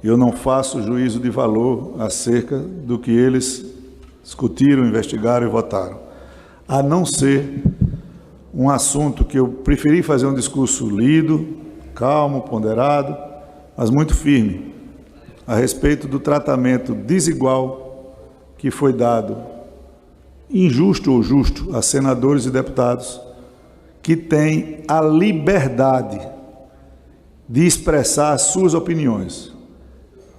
Eu não faço juízo de valor acerca do que eles discutiram, investigaram e votaram, a não ser um assunto que eu preferi fazer um discurso lido, calmo, ponderado, mas muito firme, a respeito do tratamento desigual que foi dado, injusto ou justo, a senadores e deputados que têm a liberdade de expressar as suas opiniões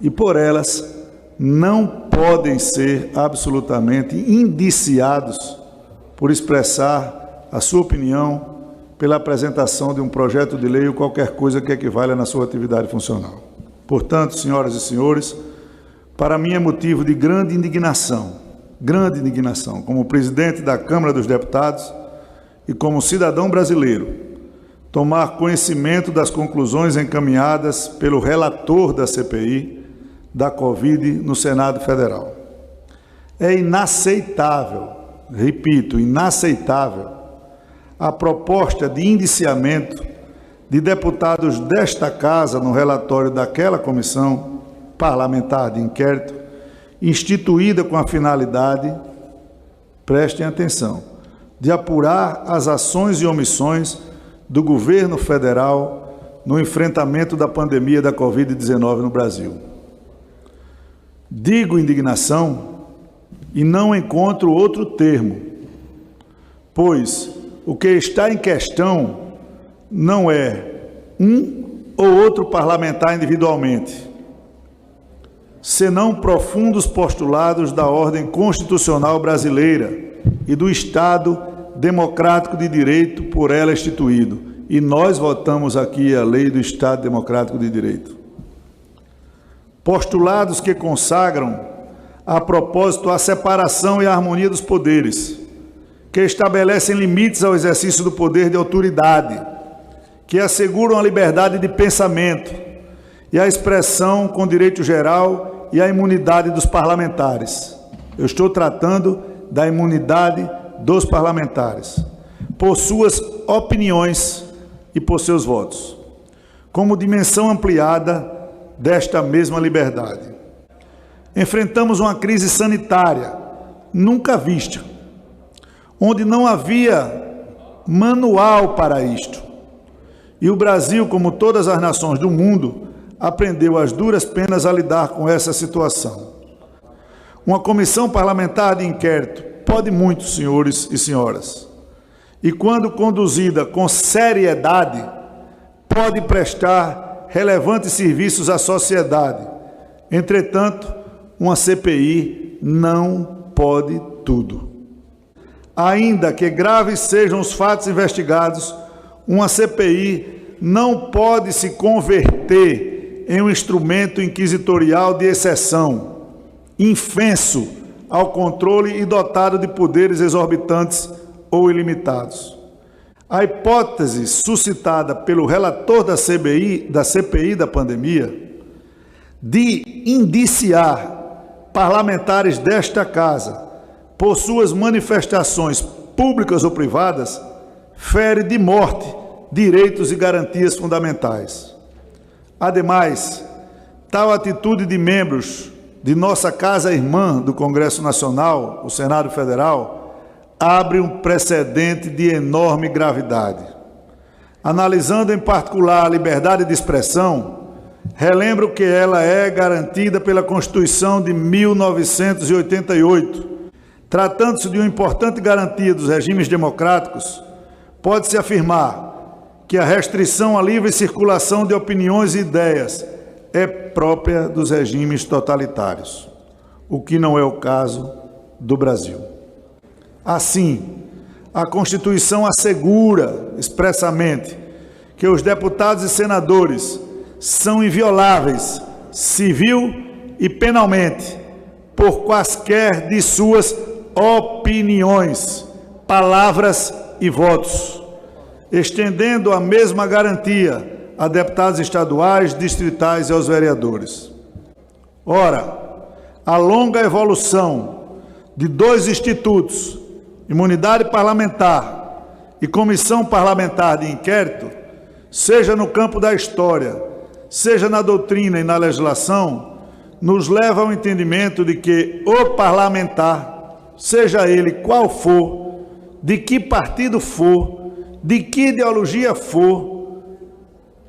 e, por elas, não podem ser absolutamente indiciados por expressar a sua opinião pela apresentação de um projeto de lei ou qualquer coisa que equivalha na sua atividade funcional. Portanto, senhoras e senhores, para mim é motivo de grande indignação, como presidente da Câmara dos Deputados e como cidadão brasileiro, tomar conhecimento das conclusões encaminhadas pelo relator da CPI da Covid no Senado Federal. É inaceitável, repito, inaceitável, a proposta de indiciamento de deputados desta Casa no relatório daquela comissão parlamentar de inquérito, instituída com a finalidade, prestem atenção, de apurar as ações e omissões do governo federal no enfrentamento da pandemia da Covid-19 no Brasil. Digo indignação e não encontro outro termo, pois o que está em questão não é um ou outro parlamentar individualmente, senão profundos postulados da ordem constitucional brasileira e do Estado democrático de direito por ela instituído. E nós votamos aqui a lei do Estado democrático de direito. Postulados que consagram, a propósito, a separação e a harmonia dos poderes, que estabelecem limites ao exercício do poder de autoridade, que asseguram a liberdade de pensamento e a expressão com direito geral e a imunidade dos parlamentares. Eu estou tratando da imunidade dos parlamentares, por suas opiniões e por seus votos, como dimensão ampliada desta mesma liberdade. Enfrentamos uma crise sanitária nunca vista, onde não havia manual para isto. E o Brasil, como todas as nações do mundo, aprendeu às duras penas a lidar com essa situação. Uma comissão parlamentar de inquérito pode muito, senhores e senhoras, e quando conduzida com seriedade, pode prestar relevantes serviços à sociedade. Entretanto, uma CPI não pode tudo. Ainda que graves sejam os fatos investigados, uma CPI não pode se converter em um instrumento inquisitorial de exceção, infenso ao controle e dotado de poderes exorbitantes ou ilimitados. A hipótese suscitada pelo relator da CPI da pandemia de indiciar parlamentares desta Casa por suas manifestações públicas ou privadas fere de morte direitos e garantias fundamentais. Ademais, tal atitude de membros de nossa Casa Irmã do Congresso Nacional, o Senado Federal, abre um precedente de enorme gravidade. Analisando em particular a liberdade de expressão, relembro que ela é garantida pela Constituição de 1988. Tratando-se de uma importante garantia dos regimes democráticos, pode-se afirmar que a restrição à livre circulação de opiniões e ideias é própria dos regimes totalitários, o que não é o caso do Brasil. Assim, a Constituição assegura expressamente que os deputados e senadores são invioláveis, civil e penalmente, por quaisquer de suas opiniões, palavras e votos, estendendo a mesma garantia a deputados estaduais, distritais e aos vereadores. Ora, a longa evolução de dois institutos, imunidade parlamentar e comissão parlamentar de inquérito, seja no campo da história, seja na doutrina e na legislação, nos leva ao entendimento de que o parlamentar, seja ele qual for, de que partido for, de que ideologia for,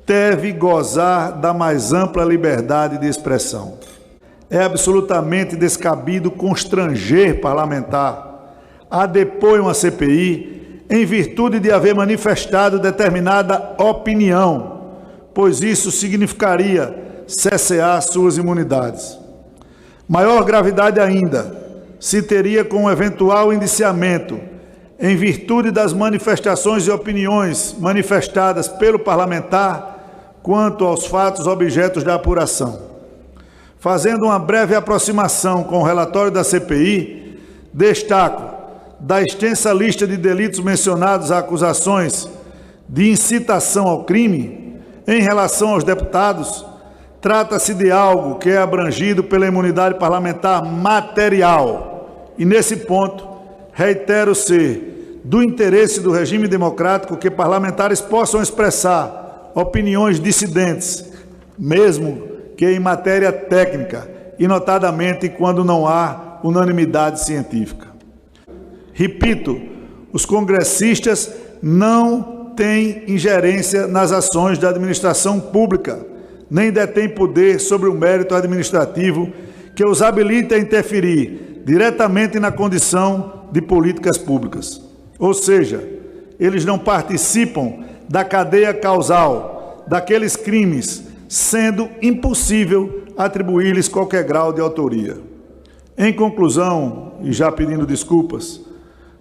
deve gozar da mais ampla liberdade de expressão. É absolutamente descabido constranger parlamentar a depor em uma CPI em virtude de haver manifestado determinada opinião, pois isso significaria cessear suas imunidades. Maior gravidade ainda se teria com o eventual indiciamento, em virtude das manifestações e opiniões manifestadas pelo parlamentar quanto aos fatos objetos da apuração. Fazendo uma breve aproximação com o relatório da CPI, destaco da extensa lista de delitos mencionados a acusações de incitação ao crime, em relação aos deputados, trata-se de algo que é abrangido pela imunidade parlamentar material. E nesse ponto, reitero ser do interesse do regime democrático que parlamentares possam expressar opiniões dissidentes, mesmo que em matéria técnica, e notadamente quando não há unanimidade científica. Repito, os congressistas não têm ingerência nas ações da administração pública, nem detêm poder sobre o mérito administrativo que os habilite a interferir diretamente na condição de políticas públicas. Ou seja, eles não participam da cadeia causal daqueles crimes, sendo impossível atribuir-lhes qualquer grau de autoria. Em conclusão, e já pedindo desculpas,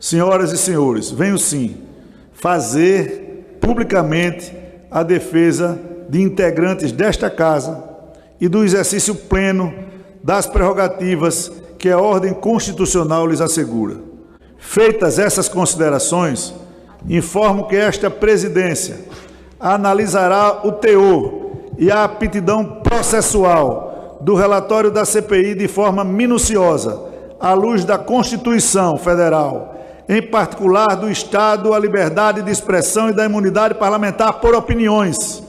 senhoras e senhores, venho sim fazer publicamente a defesa de integrantes desta Casa e do exercício pleno das prerrogativas que a ordem constitucional lhes assegura. Feitas essas considerações, informo que esta presidência analisará o teor e a aptidão processual do relatório da CPI de forma minuciosa, à luz da Constituição Federal, em particular do Estado, a liberdade de expressão e da imunidade parlamentar por opiniões,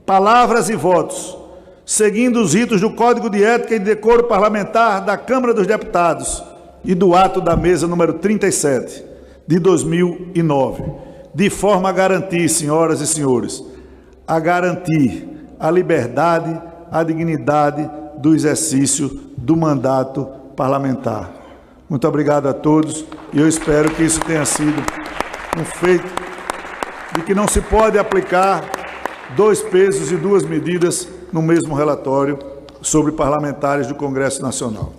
palavras e votos, seguindo os ritos do Código de Ética e Decoro Parlamentar da Câmara dos Deputados e do ato da mesa número 37, de 2009, de forma a garantir, senhoras e senhores, a garantir a liberdade, a dignidade do exercício do mandato parlamentar. Muito obrigado a todos e eu espero que isso tenha sido um feito de que não se pode aplicar dois pesos e duas medidas no mesmo relatório sobre parlamentares do Congresso Nacional.